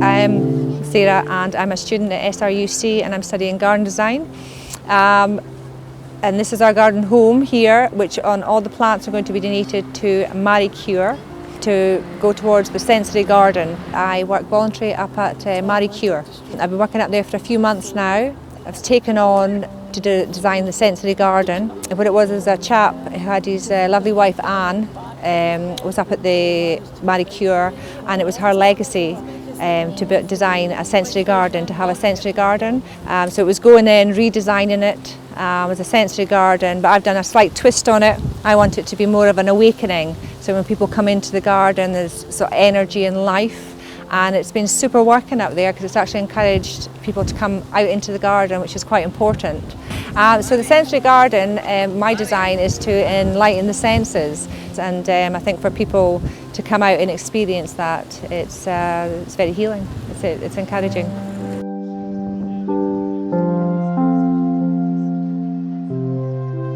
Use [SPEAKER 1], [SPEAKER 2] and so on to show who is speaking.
[SPEAKER 1] I'm Sarah and I'm a student at SRUC and I'm studying garden design. And this is our garden home here, which on all the plants are going to be donated to Marie Curie to go towards the sensory garden. I work voluntary up at Marie Curie. I've been working up there for a few months now. I've taken on to design the sensory garden. And what it was a chap who had his lovely wife Anne, was up at the Marie Curie, and it was her legacy to design a sensory garden, to have a sensory garden. So it was going in, redesigning it as a sensory garden, but I've done a slight twist on it. I want it to be more of an awakening. So when people come into the garden, there's sort of energy and life. And it's been super working up there because it's actually encouraged people to come out into the garden, which is quite important. So the sensory garden, my design is to enlighten the senses, and I think for people to come out and experience that, it's very healing, it's encouraging.